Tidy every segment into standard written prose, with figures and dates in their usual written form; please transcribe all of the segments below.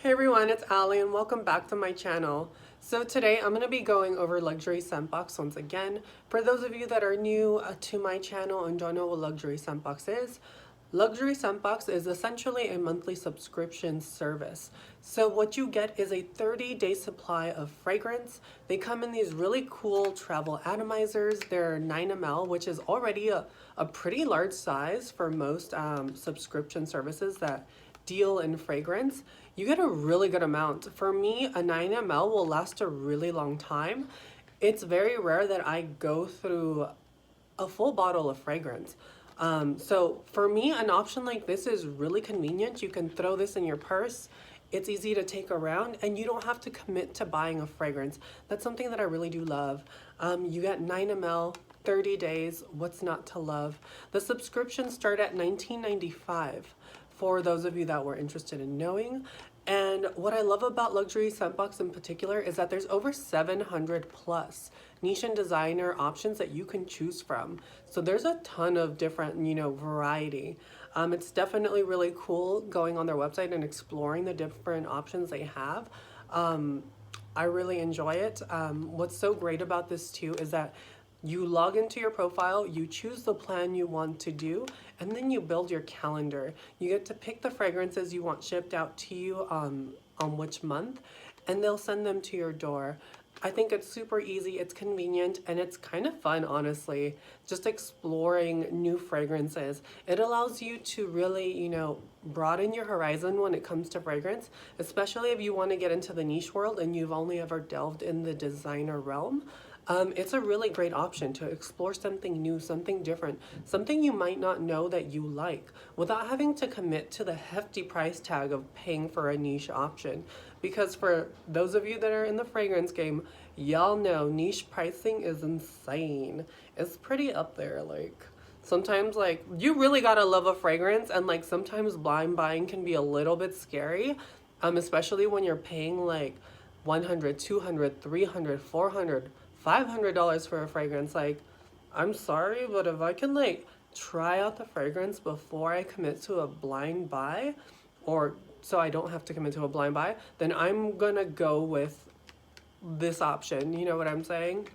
Hey everyone, it's Ali and welcome back to my channel. So today I'm going to be going over luxury scent box once again. For those of you that are new to my channel and don't know what luxury scent box is, luxury scent box is essentially a monthly subscription service. So what you get is a 30-day supply of fragrance. They come in these really cool travel atomizers. They're 9 ml, which is already a pretty large size for most subscription services that deal in fragrance. You get a really good amount. For me, a 9 ml will last a really long time. It's very rare that I go through a full bottle of fragrance. So for me, an option like this is really convenient. You can throw this in your purse. It's easy to take around and you don't have to commit to buying a fragrance. That's something that I really do love. You get 9 ml, 30 days, what's not to love? The subscriptions start at $19.95 for those of you that were interested in knowing. And what I love about luxury scent box in particular is that there's over 700 plus niche and designer options that you can choose from. So there's a ton of different, variety. It's definitely really cool going on their website and exploring the different options they have. I really enjoy it. What's so great about this too is that you log into your profile, you choose the plan you want to do, and then you build your calendar. You get to pick the fragrances you want shipped out to you on which month, and they'll send them to your door. I think it's super easy, it's convenient, and it's kind of fun, honestly, just exploring new fragrances. It allows you to really, broaden your horizon when it comes to fragrance, especially if you want to get into the niche world and you've only ever delved in the designer realm. It's a really great option to explore something new, something different, something you might not know that you like without having to commit to the hefty price tag of paying for a niche option. Because for those of you that are in the fragrance game, y'all know niche pricing is insane. It's pretty up there. Sometimes you really gotta love a fragrance, and sometimes blind buying can be a little bit scary, especially when you're paying $100, $200, $300, $400, $500 for a fragrance. I'm sorry, but if I can try out the fragrance before I commit to a blind buy, or so I don't have to commit to a blind buy, then I'm gonna go with this option. You know what I'm saying?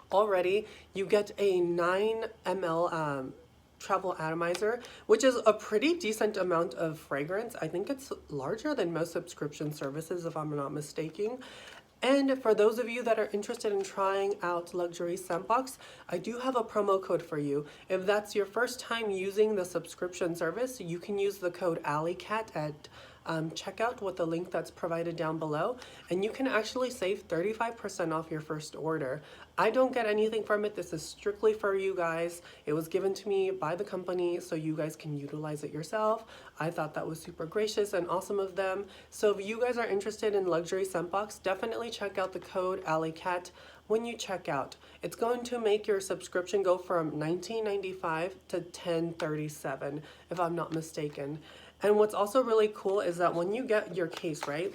Already, you get a 9 ml travel atomizer, which is a pretty decent amount of fragrance. I think it's larger than most subscription services, if I'm not mistaken. And for those of you that are interested in trying out luxury scent box, I do have a promo code for you. If that's your first time using the subscription service, you can use the code ALICAT at checkout with the link that's provided down below, and you can actually save 35% off your first order. I don't get anything from it. This is strictly for you guys. It was given to me by the company so you guys can utilize it yourself. I thought that was super gracious and awesome of them. So if you guys are interested in luxury scent box, definitely check out the code ALICAT when you check out. It's going to make your subscription go from $19.95 to $10.37, if I'm not mistaken. And what's also really cool is that when you get your case, right,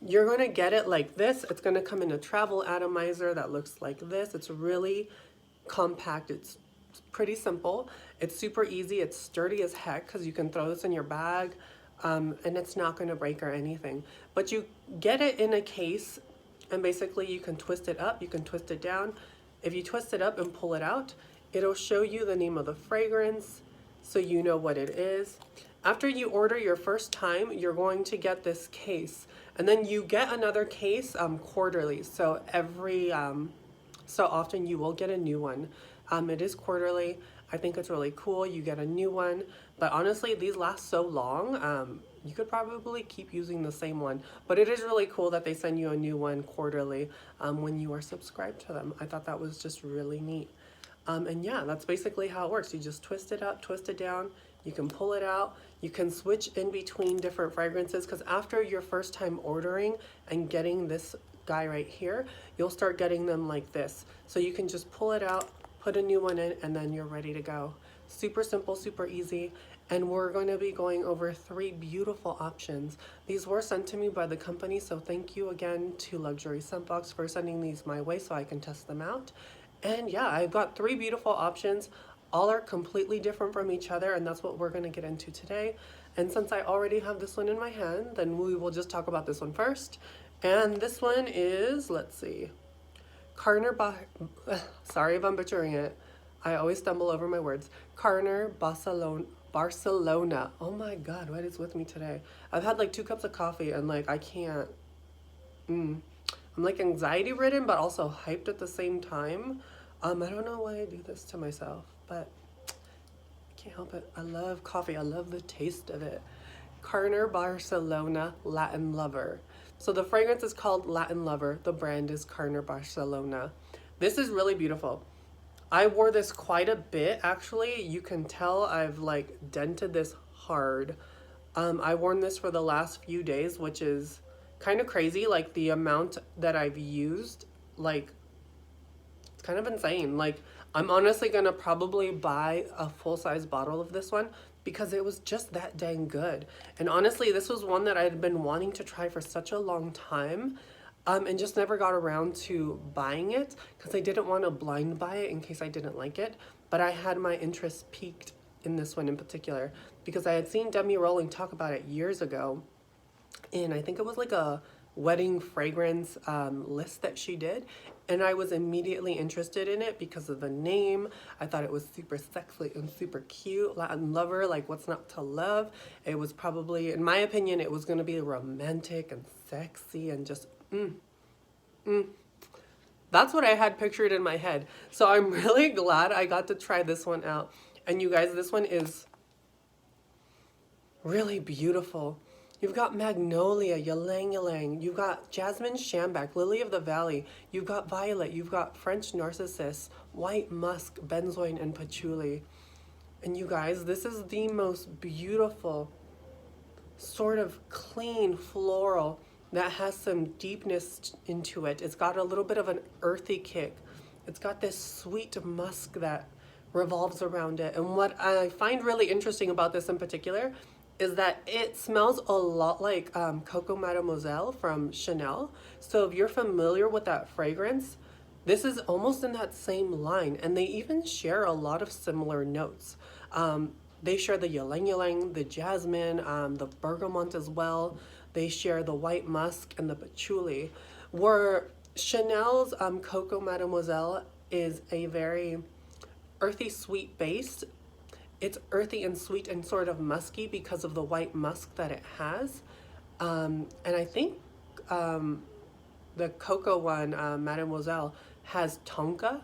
you're going to get it like this. It's going to come in a travel atomizer that looks like this. It's really compact. It's pretty simple. It's super easy. It's sturdy as heck because you can throw this in your bag, and it's not going to break or anything. But you get it in a case, and basically you can twist it up, you can twist it down. If you twist it up and pull it out, it'll show you the name of the fragrance, so you know what it is. After you order your first time, you're going to get this case, and then you get another case quarterly. So every so often you will get a new one. It is quarterly. I think it's really cool. You get a new one, but honestly, these last so long. You could probably keep using the same one, but it is really cool that they send you a new one quarterly when you are subscribed to them. I thought that was just really neat. And yeah, that's basically how it works. You just twist it up, twist it down. You can pull it out. You can switch in between different fragrances, because after your first time ordering and getting this guy right here, you'll start getting them like this. So you can just pull it out, put a new one in, and then you're ready to go. Super simple, super easy. And we're going to be going over 3 beautiful options. These were sent to me by the company, so thank you again to Luxury Scent Box for sending these my way so I can test them out. And yeah, I've got 3 beautiful options. All are completely different from each other, and that's what we're going to get into today. And since I already have this one in my hand, then we will just talk about this one first. And this one is, let's see, Carner, sorry if I'm butchering it. I always stumble over my words. Carner, Barcelona. Oh my God, what is with me today? I've had like 2 cups of coffee and like I can't. I'm like anxiety ridden, but also hyped at the same time. I don't know why I do this to myself, but I can't help it. I love coffee. I love the taste of it. Carner Barcelona Latin Lover. So the fragrance is called Latin Lover. The brand is Carner Barcelona. This is really beautiful. I wore this quite a bit actually. You can tell I've like dented this hard. I worn this for the last few days, which is kind of crazy. Like the amount that I've used, like it's kind of insane. Like I'm honestly gonna probably buy a full-size bottle of this one because it was just that dang good. And honestly, this was one that I had been wanting to try for such a long time. And just never got around to buying it because I didn't want to blind buy it in case I didn't like it. But I had my interest piqued in this one in particular because I had seen Demi Rowling talk about it years ago. And I think it was like a wedding fragrance list that she did. And I was immediately interested in it because of the name. I thought it was super sexy and super cute. Latin Lover, like what's not to love? It was probably, in my opinion, it was going to be romantic and sexy and just that's what I had pictured in my head. So I'm really glad I got to try this one out. And you guys, this one is really beautiful. You've got Magnolia, Ylang Ylang. You've got Jasmine Shambach, Lily of the Valley. You've got Violet. You've got French Narcissus, White Musk, Benzoin, and Patchouli. And you guys, this is the most beautiful, sort of clean floral that has some deepness into it. It's got a little bit of an earthy kick. It's got this sweet musk that revolves around it. And what I find really interesting about this in particular is that it smells a lot like Coco Mademoiselle from Chanel. So if you're familiar with that fragrance, this is almost in that same line. And they even share a lot of similar notes. They share the ylang ylang, the jasmine, the bergamot as well. They share the white musk and the patchouli. Where Chanel's Coco Mademoiselle is a very earthy sweet base. It's earthy and sweet and sort of musky because of the white musk that it has. And I think the Coco one, Mademoiselle, has tonka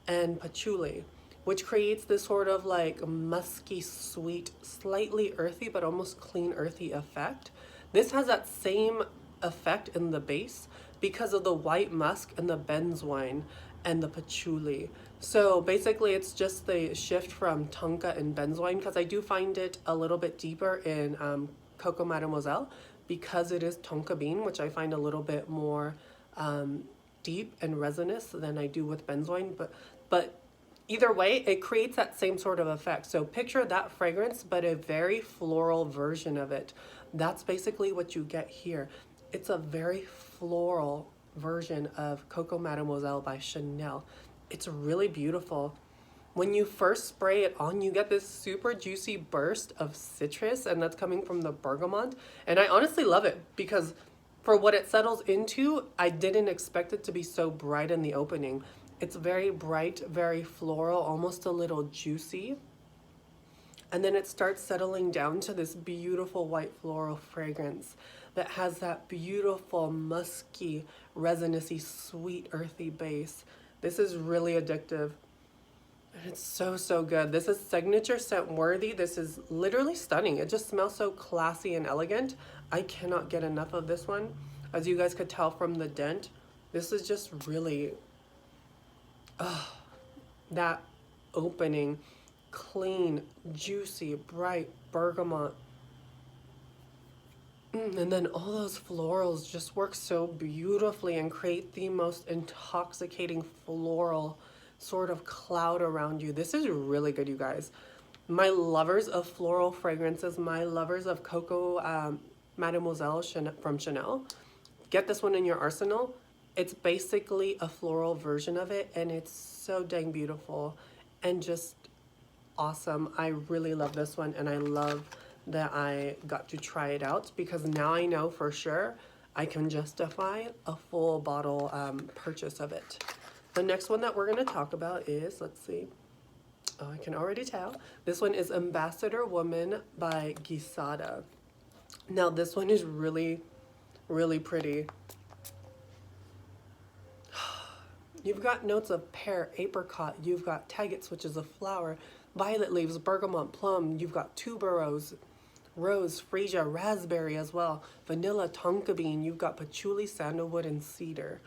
and patchouli, which creates this sort of like musky, sweet, slightly earthy, but almost clean earthy effect. This has that same effect in the base because of the white musk and the benzoin and the patchouli. So basically it's just the shift from tonka and benzoin because I do find it a little bit deeper in Coco Mademoiselle because it is tonka bean, which I find a little bit more deep and resinous than I do with benzoin. But either way, it creates that same sort of effect. So picture that fragrance, but a very floral version of it. That's basically what you get here. It's a very floral version of Coco Mademoiselle by Chanel. It's really beautiful. When you first spray it on, you get this super juicy burst of citrus, and that's coming from the bergamot. And I honestly love it because for what it settles into, I didn't expect it to be so bright in the opening. It's very bright, very floral, almost a little juicy. And then it starts settling down to this beautiful white floral fragrance that has that beautiful musky, resinousy, sweet, earthy base. This is really addictive. And it's so, so good. This is signature scent worthy. This is literally stunning. It just smells so classy and elegant. I cannot get enough of this one. As you guys could tell from the dent, this is just really, that opening, clean, juicy, bright bergamot. And then all those florals just work so beautifully and create the most intoxicating floral sort of cloud around you. This is really good, you guys. My lovers of floral fragrances, my lovers of Coco Mademoiselle from Chanel, get this one in your arsenal. It's basically a floral version of it, and it's so dang beautiful and just awesome. I really love this one, and I love that I got to try it out, because now I know for sure I can justify a full bottle purchase of it. The next one that we're going to talk about is, let's see, oh, I can already tell. This one is Ambassador Woman by Gisada. Now this one is really, really pretty. You've got notes of pear, apricot, you've got tagates, which is a flower, violet leaves, bergamot, plum, you've got tuberose, rose, freesia, raspberry as well, vanilla, tonka bean, you've got patchouli, sandalwood, and cedar.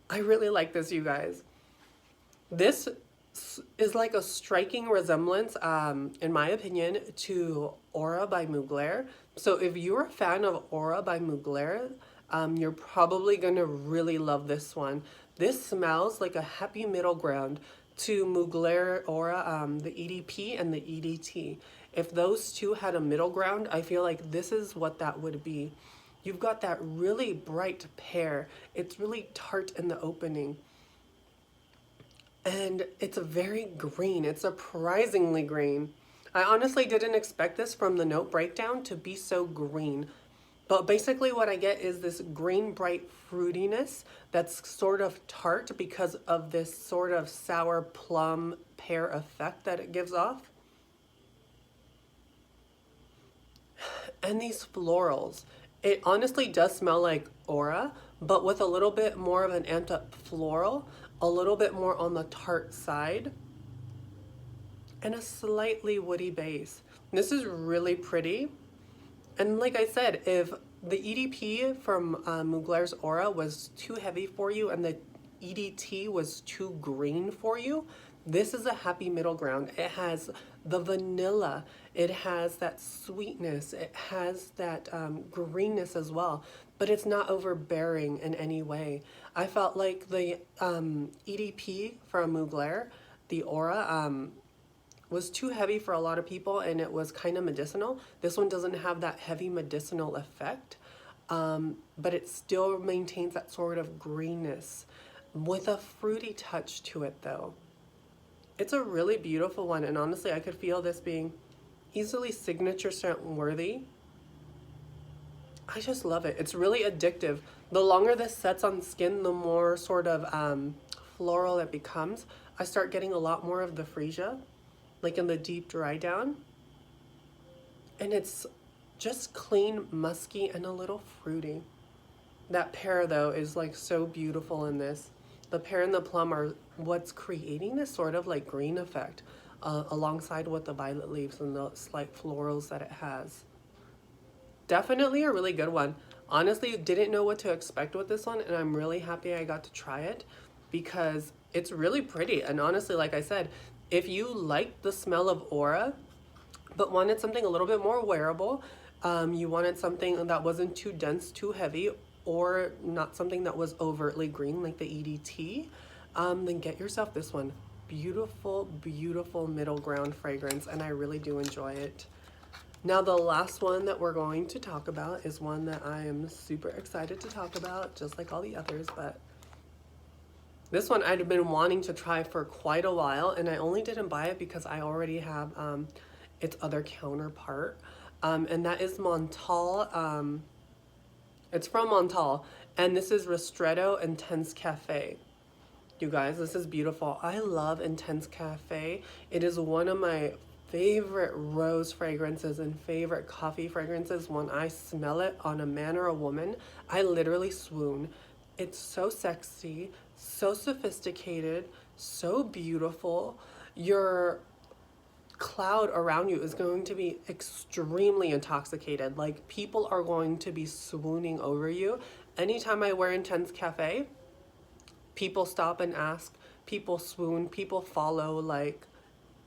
I really like this, you guys. This is like a striking resemblance, in my opinion, to Aura by Mugler. So if you're a fan of Aura by Mugler, you're probably gonna really love this one. This smells like a happy middle ground to Mugler Aura, the EDP and the EDT. If those two had a middle ground, I feel like this is what that would be. You've got that really bright pear. It's really tart in the opening. And it's very green. It's surprisingly green. I honestly didn't expect this from the note breakdown to be so green. But basically what I get is this green bright fruitiness that's sort of tart because of this sort of sour plum pear effect that it gives off. And these florals. It honestly does smell like Aura, but with a little bit more of an amped up floral, a little bit more on the tart side, and a slightly woody base. This is really pretty. And like I said, if the EDP from Mugler's Aura was too heavy for you and the EDT was too green for you, this is a happy middle ground. It has the vanilla, it has that sweetness, it has that greenness as well, but it's not overbearing in any way. I felt like the EDP from Mugler, the Aura, was too heavy for a lot of people and it was kind of medicinal. This one doesn't have that heavy medicinal effect, but it still maintains that sort of greenness with a fruity touch to it though. It's a really beautiful one, and honestly I could feel this being easily signature scent worthy. I just love it. It's really addictive. The longer this sets on the skin, the more sort of floral it becomes. I start getting a lot more of the freesia, like in the deep dry down. And it's just clean, musky, and a little fruity. That pear though is like so beautiful in this. The pear and the plum are what's creating this sort of like green effect alongside with the violet leaves and the slight florals that it has. Definitely a really good one. Honestly, didn't know what to expect with this one, and I'm really happy I got to try it because it's really pretty. And honestly, like I said, if you like the smell of Aura but wanted something a little bit more wearable, you wanted something that wasn't too dense, too heavy, or not something that was overtly green like the EDT, then get yourself this one. Beautiful, beautiful middle ground fragrance, and I really do enjoy it. Now the last one that we're going to talk about is one that I am super excited to talk about, just like all the others, but this one I'd been wanting to try for quite a while, and I only didn't buy it because I already have its other counterpart, and that is Montale. It's from Montale, and this is Ristretto Intense Café. You guys, this is beautiful. I love Intense Café. It is one of my favorite rose fragrances and favorite coffee fragrances. When I smell it on a man or a woman, I literally swoon. It's so sexy, so sophisticated, so beautiful. Your cloud around you is going to be extremely intoxicated. Like, people are going to be swooning over you. Anytime I wear Intense Café, people stop and ask, people swoon, people follow. Like,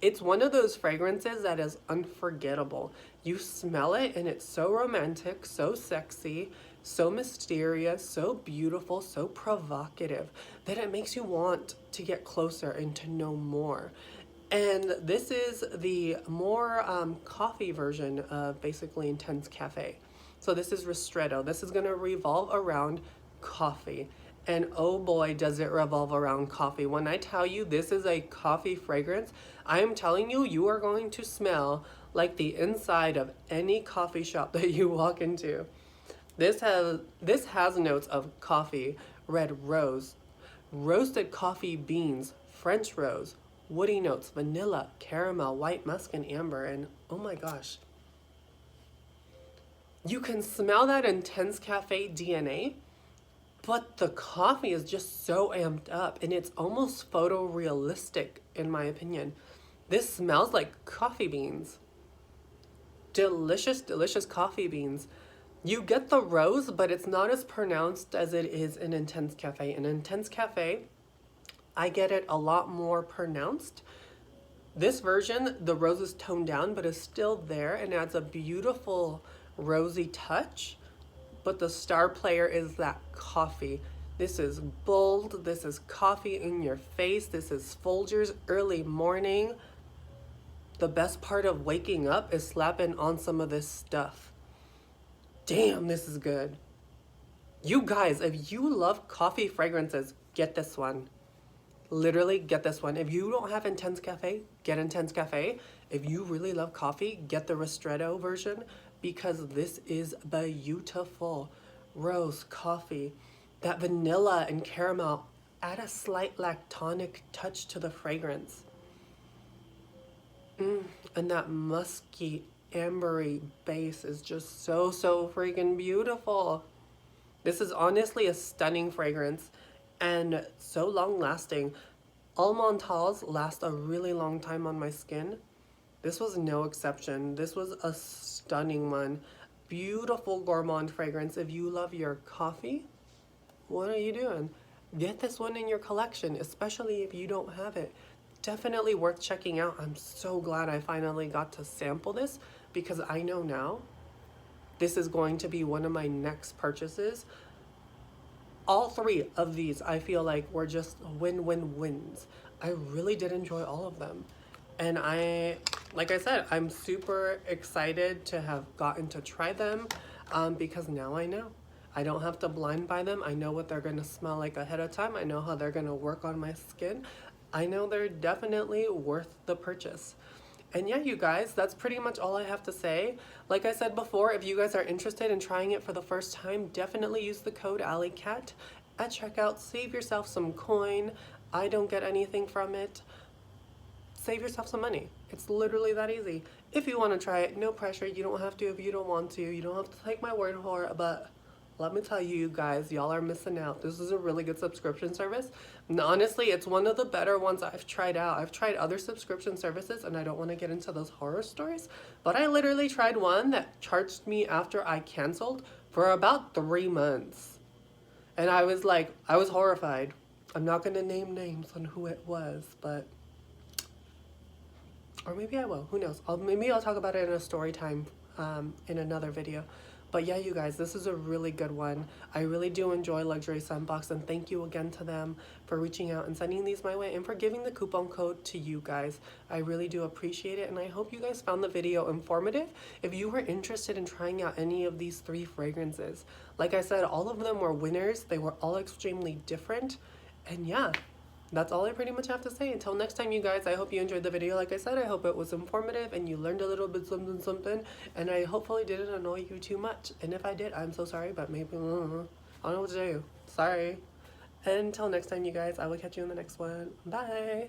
it's one of those fragrances that is unforgettable. You smell it and it's so romantic, so sexy, so mysterious, so beautiful, so provocative that it makes you want to get closer and to know more. And this is the more coffee version of basically Intense Café. So this is Ristretto. This is going to revolve around coffee. And oh boy, does it revolve around coffee. When I tell you this is a coffee fragrance, I am telling you, you are going to smell like the inside of any coffee shop that you walk into. This has notes of coffee, red rose, roasted coffee beans, French rose, woody notes, vanilla, caramel, white musk, and amber. And oh my gosh, you can smell that intense cafe DNA, but the coffee is just so amped up and it's almost photorealistic in my opinion. This smells like coffee beans. Delicious, delicious coffee beans. You get the rose, but it's not as pronounced as it is in Intense Cafe. In Intense Cafe, I get it a lot more pronounced. This version, the rose is toned down, but is still there and adds a beautiful rosy touch. But the star player is that coffee. This is bold. This is coffee in your face. This is Folgers early morning. The best part of waking up is slapping on some of this stuff. Damn, this is good. You guys, if you love coffee fragrances, get this one. Literally get this one. If you don't have Intense Cafe, get Intense Cafe. If you really love coffee, get the Ristretto version because this is beautiful. Rose, coffee, that vanilla and caramel add a slight lactonic touch to the fragrance. And that musky, ambery base is just so freaking beautiful. This is honestly a stunning fragrance and so long lasting. All Montales last a really long time on my skin. This was no exception. This was a stunning one. Beautiful gourmand fragrance. If you love your coffee, what are you doing? Get this one in your collection, especially if you don't have it. Definitely worth checking out. I'm so glad I finally got to sample this because I know now this is going to be one of my next purchases. All three of these I feel like were just win-win-wins. I really did enjoy all of them. And like I said, I'm super excited to have gotten to try them because now I know. I don't have to blind buy them. I know what they're going to smell like ahead of time. I know how they're going to work on my skin. I know they're definitely worth the purchase. And yeah, you guys, that's pretty much all I have to say. Like I said before, if you guys are interested in trying it for the first time, definitely use the code AlleyCat at checkout. Save yourself some coin. I don't get anything from it. Save yourself some money. It's literally that easy. If you want to try it, no pressure. You don't have to if you don't want to. You don't have to take my word for it, but let me tell you guys, y'all are missing out. This is a really good subscription service. And honestly, it's one of the better ones I've tried out. I've tried other subscription services and I don't want to get into those horror stories, but I literally tried one that charged me after I canceled for about 3 months. And I was horrified. I'm not going to name names on who it was, but, or maybe I will, who knows? Maybe I'll talk about it in a story time in another video. But yeah, you guys, this is a really good one. I really do enjoy Luxury Scentbox, and thank you again to them for reaching out and sending these my way and for giving the coupon code to you guys. I really do appreciate it, and I hope you guys found the video informative. If you were interested in trying out any of these 3 fragrances, like I said, all of them were winners. They were all extremely different, and yeah. That's all I pretty much have to say. Until next time, you guys, I hope you enjoyed the video. Like I said, I hope it was informative and you learned a little bit something. And I hopefully didn't annoy you too much. And if I did, I'm so sorry, but maybe, I don't know what to do. Sorry. And until next time, you guys, I will catch you in the next one. Bye.